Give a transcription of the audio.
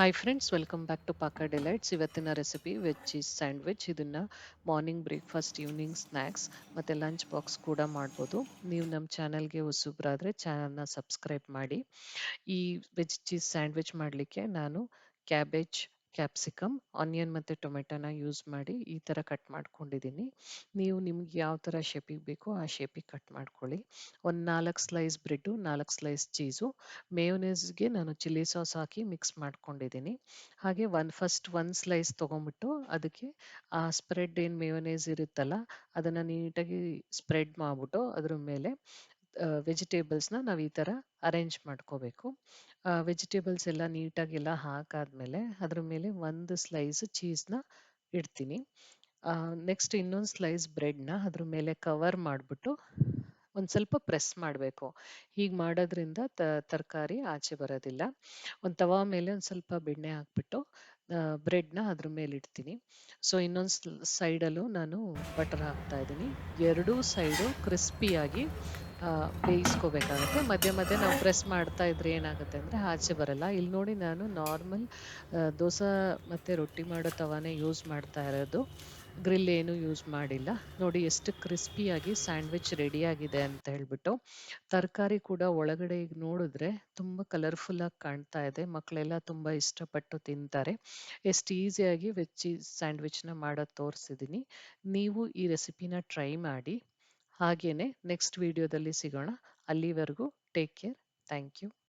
Hi friends, welcome back to Paka delights. ಇವತ್ತಿನ recipe veg cheese sandwich. ಇದನ್ನ morning breakfast, evening snacks ಮತ್ತು lunch box ಕೂಡ ಮಾಡ್ಬೋದು. ನೀವು ನಮ್ಮ ಚಾನಲ್ಗೆ ಹೊಸಬ್ರಾದರೆ ಚಾನಲ್ನ ಸಬ್ಸ್ಕ್ರೈಬ್ ಮಾಡಿ. ಈ ವೆಜ್ ಚೀಸ್ ಸ್ಯಾಂಡ್ವಿಚ್ ಮಾಡಲಿಕ್ಕೆ ನಾನು ಕ್ಯಾಬೇಜ್, ಕ್ಯಾಪ್ಸಿಕಮ್, ಆನಿಯನ್ ಮತ್ತು ಟೊಮೆಟೊನ ಯೂಸ್ ಮಾಡಿ ಈ ಥರ ಕಟ್ ಮಾಡ್ಕೊಂಡಿದ್ದೀನಿ. ನೀವು ನಿಮ್ಗೆ ಯಾವ ಥರ ಶೇಪಿಗೆ ಬೇಕೋ ಆ ಶೇಪಿಗೆ ಕಟ್ ಮಾಡ್ಕೊಳ್ಳಿ. ಒಂದು 4 ಸ್ಲೈಸ್ ಬ್ರೆಡ್ಡು, 4 ಸ್ಲೈಸ್ ಚೀಸು, ಮೇಯೋನೇಸ್ಗೆ ನಾನು ಚಿಲ್ಲಿ ಸಾಸ್ ಹಾಕಿ ಮಿಕ್ಸ್ ಮಾಡ್ಕೊಂಡಿದ್ದೀನಿ. ಹಾಗೆ ಒಂದು ಸ್ಲೈಸ್ ತೊಗೊಂಬಿಟ್ಟು ಅದಕ್ಕೆ ಆ ಸ್ಪ್ರೆಡ್ ಏನು ಮೇಯೋನೇಸ್ ಇರುತ್ತಲ್ಲ ಅದನ್ನು ನೀಟಾಗಿ ಸ್ಪ್ರೆಡ್ ಮಾಡಿಬಿಟ್ಟು ಅದ್ರ ಮೇಲೆ ವೆಜಿಟೇಬಲ್ಸ್ನ ನಾವು ಈ ಥರ ಅರೇಂಜ್ ಮಾಡ್ಕೋಬೇಕು. ವೆಜಿಟೇಬಲ್ಸ್ ಎಲ್ಲ ನೀಟಾಗೆಲ್ಲ ಹಾಕಾದ್ಮೇಲೆ ಅದ್ರ ಮೇಲೆ ಒಂದು ಸ್ಲೈಸ್ ಚೀಸ್ನ ಇಡ್ತೀನಿ. ನೆಕ್ಸ್ಟ್ ಇನ್ನೊಂದು ಸ್ಲೈಸ್ ಬ್ರೆಡ್ನ ಅದ್ರ ಮೇಲೆ ಕವರ್ ಮಾಡಿಬಿಟ್ಟು ಒಂದು ಸ್ವಲ್ಪ ಪ್ರೆಸ್ ಮಾಡಬೇಕು. ಹೀಗೆ ಮಾಡೋದ್ರಿಂದ ತರಕಾರಿ ಆಚೆ ಬರೋದಿಲ್ಲ. ಒಂದು ತವಾ ಮೇಲೆ ಒಂದು ಸ್ವಲ್ಪ ಬೆಣ್ಣೆ ಹಾಕ್ಬಿಟ್ಟು ಬ್ರೆಡ್ನ ಅದ್ರ ಮೇಲೆ ಇಡ್ತೀನಿ. ಸೊ ಇನ್ನೊಂದು ಸೈಡಲ್ಲೂ ನಾನು ಬಟರ್ ಹಾಕ್ತಾ ಇದ್ದೀನಿ. ಎರಡೂ ಸೈಡು ಕ್ರಿಸ್ಪಿಯಾಗಿ ಬೇಯಿಸ್ಕೋಬೇಕಾಗತ್ತೆ. ಮಧ್ಯೆ ಮಧ್ಯೆ ನಾವು ಪ್ರೆಸ್ ಮಾಡ್ತಾ ಇದ್ರೆ ಏನಾಗುತ್ತೆ ಅಂದರೆ ಆಚೆ ಬರಲ್ಲ. ಇಲ್ಲಿ ನೋಡಿ, ನಾನು ನಾರ್ಮಲ್ ದೋಸೆ ಮತ್ತು ರೊಟ್ಟಿ ಮಾಡೋ ತವಾನೇ ಯೂಸ್ ಮಾಡ್ತಾ ಇರೋದು, ಗ್ರಿಲ್ ಏನು ಯೂಸ್ ಮಾಡಿಲ್ಲ. ನೋಡಿ ಎಷ್ಟು ಕ್ರಿಸ್ಪಿಯಾಗಿ ಸ್ಯಾಂಡ್ವಿಚ್ ರೆಡಿಯಾಗಿದೆ ಅಂತ ಹೇಳ್ಬಿಟ್ಟು. ತರಕಾರಿ ಕೂಡ ಒಳಗಡೆ ಈಗ ನೋಡಿದ್ರೆ ತುಂಬ ಕಲರ್ಫುಲ್ಲಾಗಿ ಕಾಣ್ತಾ ಇದೆ. ಮಕ್ಕಳೆಲ್ಲ ತುಂಬ ಇಷ್ಟಪಟ್ಟು ತಿಂತಾರೆ. ಎಷ್ಟು ಈಸಿಯಾಗಿ ವೆಜ್ ಚೀಸ್ ಸ್ಯಾಂಡ್ವಿಚ್ನ ಮಾಡೋದು ತೋರಿಸಿದ್ದೀನಿ. ನೀವು ಈ ರೆಸಿಪಿನ ಟ್ರೈ ಮಾಡಿ. ಹಾಗೇನೆ ನೆಕ್ಸ್ಟ್ ವಿಡಿಯೋದಲ್ಲಿ ಸಿಗೋಣ. ಅಲ್ಲಿವರೆಗೂ ಟೇಕ್ ಕೇರ್. Thank you.